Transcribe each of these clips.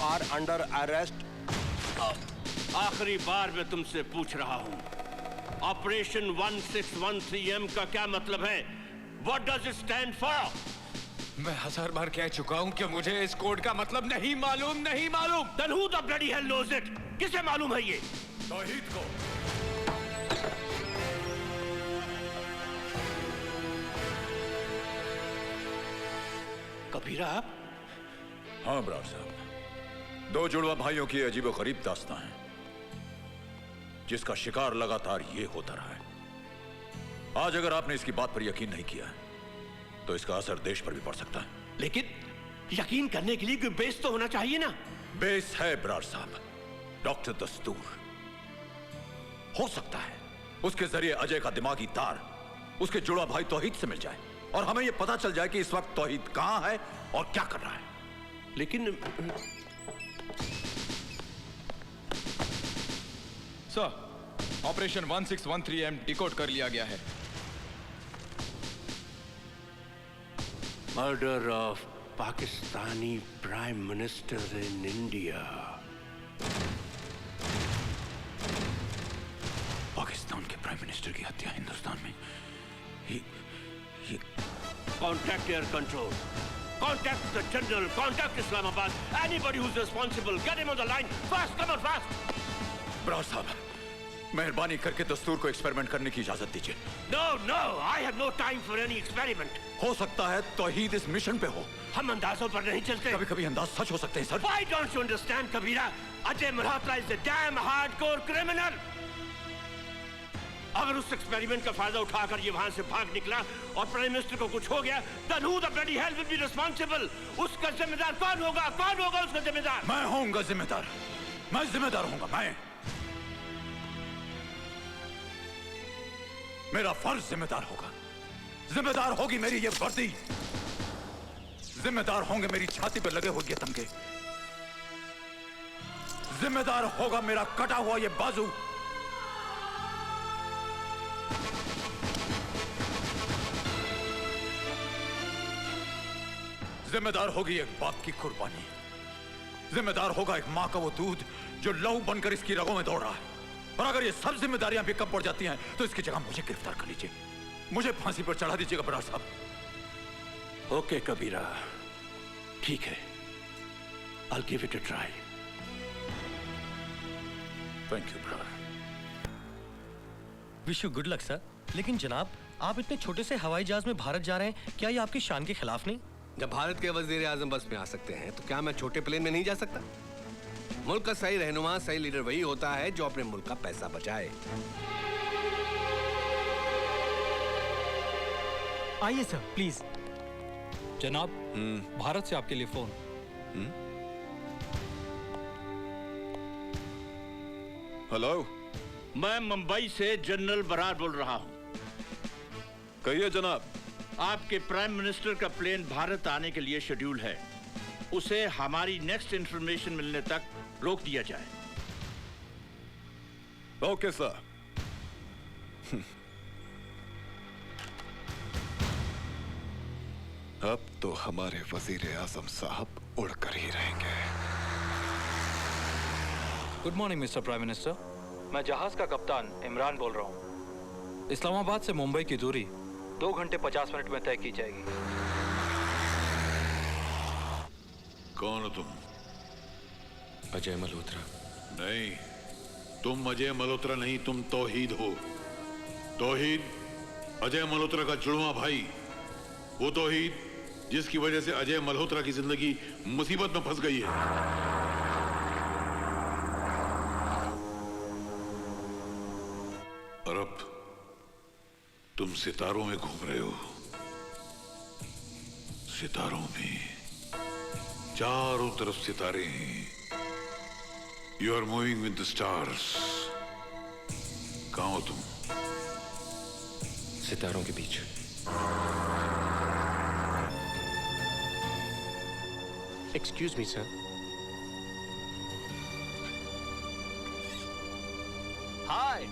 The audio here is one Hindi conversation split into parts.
are under arrest. आखिरी बार मैं तुमसे पूछ रहा हूं, ऑपरेशन 1613M का क्या मतलब है? What does it stand for? मैं 1000 बार कह चुका हूं कि मुझे इस कोड का मतलब नहीं मालूम। Then who the bloody hell knows it? किसे मालूम है ये? तौहीद को। कबीरा? हाँ ब्रार साहब, दो जुड़वा भाइयों की अजीबोगरीब दास्तां है, जिसका शिकार लगातार ये होता रहा है। आज अगर आपने इसकी बात पर यकीन नहीं किया तो इसका असर देश पर भी पड़ सकता है। लेकिन यकीन करने के लिए कोई बेस तो होना चाहिए ना? बेस है ब्रार साहब, डॉक्टर दस्तूर। हो सकता है उसके जरिए अजय का दिमागी तार उसके जुड़वा भाई तौहीद से मिल जाए और हमें यह पता चल जाए कि इस वक्त तौहीद कहां है और क्या कर रहा है। लेकिन सर, ऑपरेशन 1613M डिकोड कर लिया गया है। Murder of Pakistani prime minister in India. Pakistan के प्राइम मिनिस्टर की हत्या हिंदुस्तान में। ये Contact air control. Contact the general. Contact Islamabad. Anybody who's responsible, get him on the line. Fast, come on, fast. Brar साहब, मेहरबानी करके दस्तूर को एक्सपेरिमेंट करने की इजाजत दीजिए। No, no, I have no time for any experiment. हो सकता है तौहीद इस मिशन पे हो। हम अंदाजों पर नहीं चलते। कभी कभी अंदाज सच हो सकते हैं sir. Why don't you understand, Kabira? Ajay Malhotra is a damn hardcore criminal. अगर उस एक्सपेरिमेंट का फायदा उठाकर ये वहां से भाग निकला और प्राइम मिनिस्टर को कुछ हो गया, then who the bloody hell will be responsible? उसका जिम्मेदार कौन होगा? कौन होगा उसका जिम्मेदार? मैं होऊंगा जिम्मेदार। मैं जिम्मेदार होऊंगा। मैं, मेरा फर्ज जिम्मेदार होगा। जिम्मेदार होगी मेरी ये वर्दी, जिम्मेदार होंगे मेरी छाती पर लगे हुए ये तमगे, जिम्मेदार होगा मेरा कटा हुआ ये बाजू, जिम्मेदार होगी एक बाप की कुर्बानी, जिम्मेदार होगा एक मां का वो दूध जो लहू बनकर इसकी रगों में दौड़ रहा है। और अगर ये सब जिम्मेदारियां भी कम पड़ जाती हैं तो इसकी जगह मुझे गिरफ्तार कर लीजिए, मुझे फांसी पर चढ़ा दीजिएगा ब्रार साहब। ओके कबीरा, ठीक है, I'll give it a try. Thank you Brar. Wish you good luck sir. लेकिन जनाब, आप इतने छोटे से हवाई जहाज में भारत जा रहे हैं, क्या ये आपकी शान के खिलाफ नहीं? जब भारत के वजीर आजम बस में आ सकते हैं तो क्या मैं छोटे प्लेन में नहीं जा सकता? मुल्क का सही रहनुमा, सही लीडर वही होता है जो अपने मुल्क का पैसा बचाए। आइए सर, प्लीज। जनाब, भारत से आपके लिए फोन। हेलो, मैं मुंबई से जनरल बरार बोल रहा हूं। कहिए जनाब। आपके प्राइम मिनिस्टर का प्लेन भारत आने के लिए शेड्यूल है, उसे हमारी नेक्स्ट इंफॉर्मेशन मिलने तक रोक दिया जाए। Okay sir. अब तो हमारे वजीर आजम साहब उड़कर ही रहेंगे। Good morning mister prime minister, मैं जहाज का कप्तान इमरान बोल रहा हूँ। इस्लामाबाद से मुंबई की दूरी 2 घंटे 50 मिनट में तय की जाएगी। कौन हो तुम? अजय मल्होत्रा। नहीं, तुम अजय मल्होत्रा नहीं, तुम तौहीद हो। तौहीद अजय मल्होत्रा का जुड़वा भाई, वो तौहीद जिसकी वजह से अजय मल्होत्रा की जिंदगी मुसीबत में फंस गई है। और अब तुम सितारों में घूम रहे हो, सितारों में, चारों तरफ सितारे हैं। You are moving with the stars. कहां हो तुम? सितारों के बीच। Excuse me sir. Hi,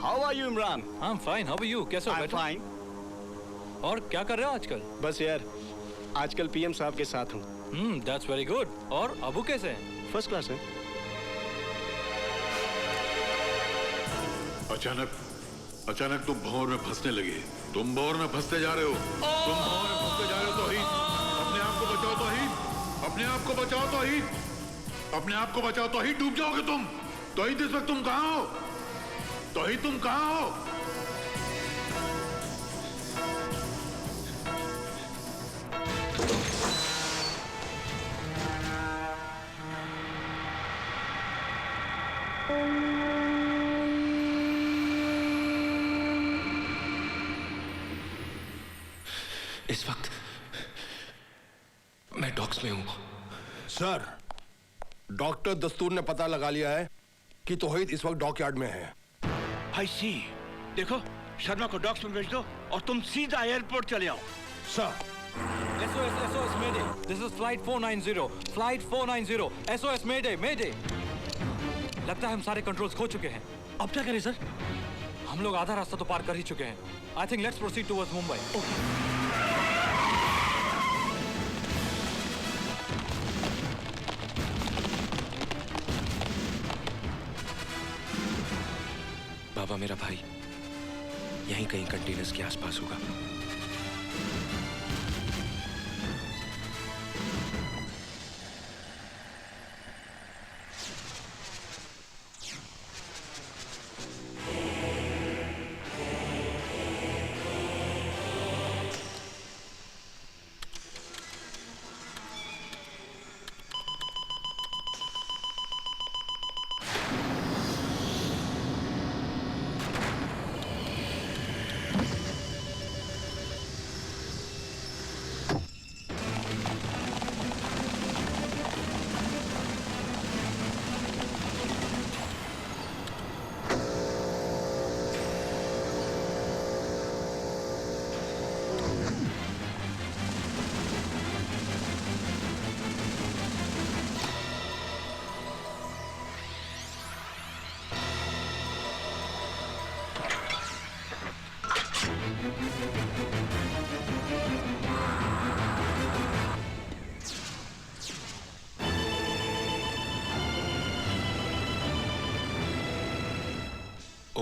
how are you Imran? I am fine, how are you? कैसे हो? I'm बैठो। fine. और क्या कर रहे हो आजकल? बस यार, आजकल पीएम साहब के साथ हूँ। That's very good. और अबू कैसे हैं? फर्स्ट क्लास है। अचानक तुम भंवर में फंसने लगे। तुम भंवर में फंसते जा रहे हो। तुम भंवर में फंसते जा रहे हो तौहीद। अपने आप को बचाओ तौहीद। अपने आप को बचाओ तौहीद। अपने आप को बचाओ तौहीद, डूब जाओगे तुम। तौहीद इस वक्त तुम कहाँ हो? तौहीद तुम कहाँ हो? इस वक्त मैं डॉक्स में हूं। सर, डॉक्टर दस्तूर ने पता लगा लिया है कि तौहीद इस वक्त डॉकयार्ड में है। आई सी। देखो, शर्मा को डॉक्स में भेज दो और तुम सीधा एयरपोर्ट चले आओ। Sir. SOS Mayday. This is flight 490. Flight 490. SOS Mayday. Mayday. लगता है हम सारे कंट्रोल्स खो चुके हैं। अब क्या करें सर? हम लोग आधा रास्ता तो पार कर ही चुके हैं। I think let's proceed towards Mumbai. बाबा, मेरा भाई यहीं कहीं कंटेनर्स के आसपास होगा।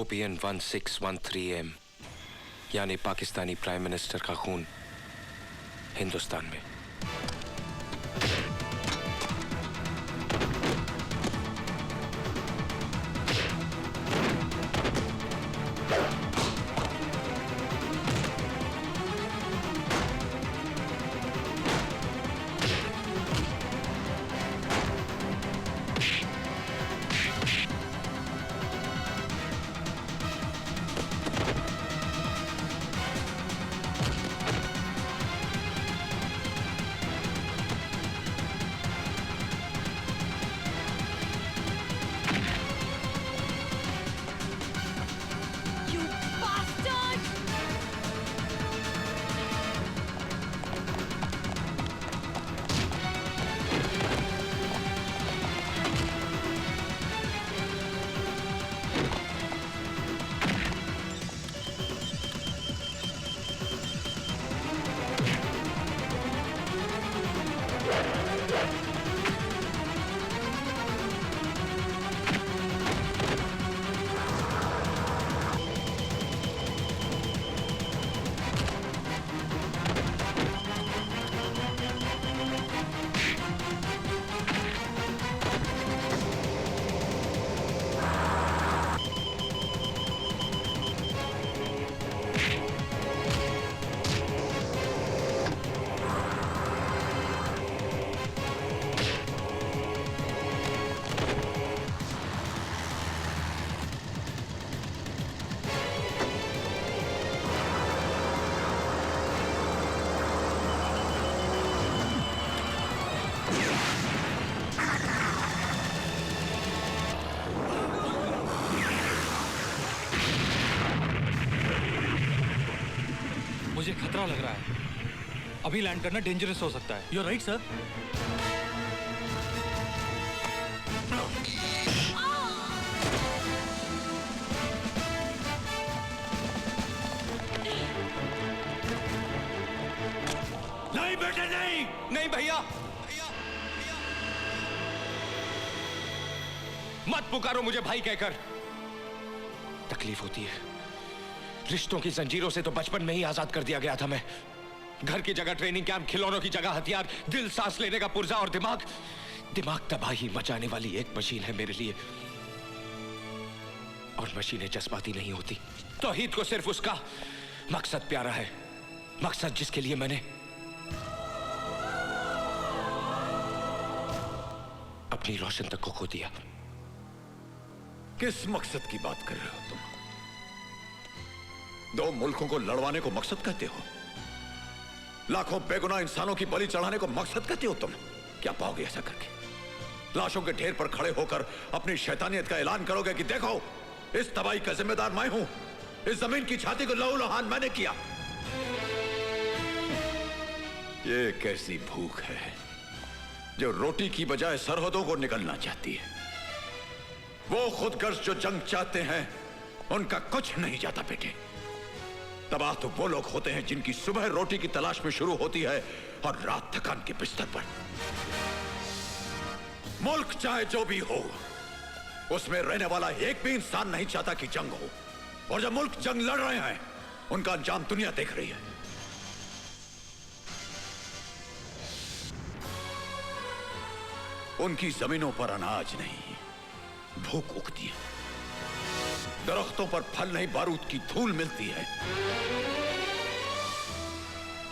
OPN 1613M, यानी पाकिस्तानी प्राइम मिनिस्टर का खून हिंदुस्तान में। मुझे खतरा लग रहा है। अभी लैंड करना डेंजरस हो सकता है। You're right, sir. नहीं बेटे नहीं। मत पुकारो मुझे भाई कहकर। तकलीफ होती है। रिश्तों की जंजीरों से तो बचपन में ही आजाद कर दिया गया था मैं। घर की जगह ट्रेनिंग कैंप, खिलौनों की जगह हथियार, दिल सांस लेने का पुर्जा और दिमाग तबाही मचाने वाली एक मशीन है मेरे लिए। और मशीनें जज्बाती नहीं होती। तौहीद को सिर्फ उसका मकसद प्यारा है, मकसद जिसके लिए मैंने अपनी रोशन तक को खो दिया। किस मकसद की बात कर रहे हो तुम? दो मुल्कों को लड़वाने को मकसद कहते हो? लाखों बेगुनाह इंसानों की बलि चढ़ाने को मकसद कहते हो तुम? क्या पाओगे ऐसा करके? लाशों के ढेर पर खड़े होकर अपनी शैतानियत का ऐलान करोगे कि देखो, इस तबाही का जिम्मेदार मैं हूं, इस जमीन की छाती को लहूलुहान मैंने किया। ये कैसी भूख है जो रोटी की बजाय सरहदों को निकलना चाहती है। वो खुदगर्ज जो जंग चाहते हैं उनका कुछ नहीं जाता बेटे। तबाह तो वो लोग होते हैं जिनकी सुबह रोटी की तलाश में शुरू होती है और रात थकान के बिस्तर पर। मुल्क चाहे जो भी हो, उसमें रहने वाला एक भी इंसान नहीं चाहता कि जंग हो। और जब मुल्क जंग लड़ रहे हैं, उनका अंजाम दुनिया देख रही है। उनकी जमीनों पर अनाज नहीं, भूख उगती है। दरख्तों पर फल नहीं, बारूद की धूल मिलती है।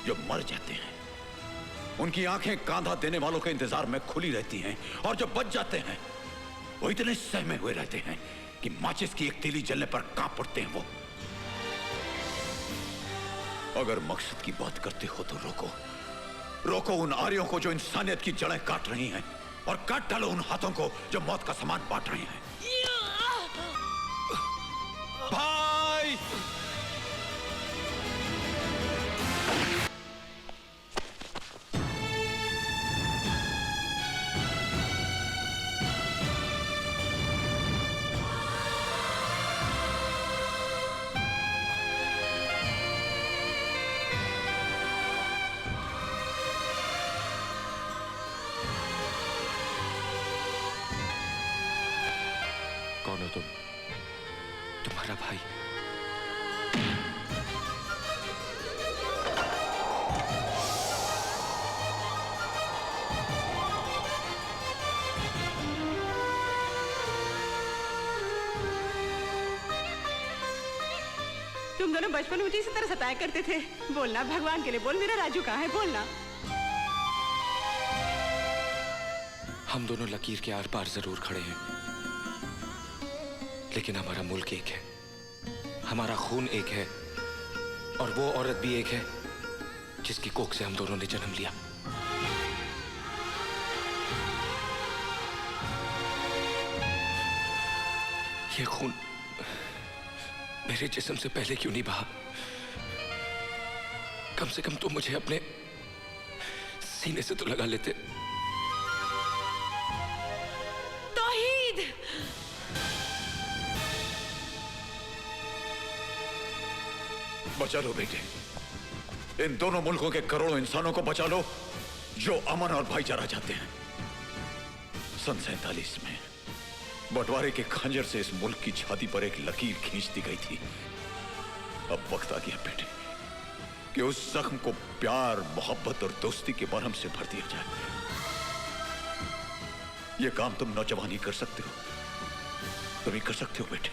जो मर जाते हैं उनकी आंखें कांधा देने वालों के इंतजार में खुली रहती हैं, और जो बच जाते हैं वो इतने सहमे हुए रहते हैं कि माचिस की एक तीली जलने पर कांप उठते हैं। वो अगर मकसद की बात करते हो तो रोको उन आर्यों को जो इंसानियत की जड़ें काट रही हैं, और काट डालो उन हाथों को जो मौत का सामान बांट रहे हैं। भाई! कौन हो तुम? तुम्हारा भाई। तुम दोनों बचपन में मुझे इसी तरह सताया करते थे। बोलना, भगवान के लिए बोल, मेरा राजू कहाँ है? बोलना। हम दोनों लकीर के आर पार जरूर खड़े हैं, लेकिन हमारा मुल्क एक है, हमारा खून एक है, और वो औरत भी एक है जिसकी कोख से हम दोनों ने जन्म लिया। ये खून मेरे जिस्म से पहले क्यों नहीं बहा? कम से कम तुम मुझे अपने सीने से तो लगा लेते। तौहीद! बचा लो बेटे, इन दोनों मुल्कों के करोड़ों इंसानों को बचा लो जो अमन और भाईचारा चाहते हैं। सन 47 में बंटवारे के खंजर से इस मुल्क की छाती पर एक लकीर खींच दी गई थी। अब वक्त आ गया बेटे कि उस जख्म को प्यार, मोहब्बत और दोस्ती के मरहम से भर दिया जाए। यह काम तुम नौजवान ही कर सकते हो, तुम ही कर सकते हो बेटे।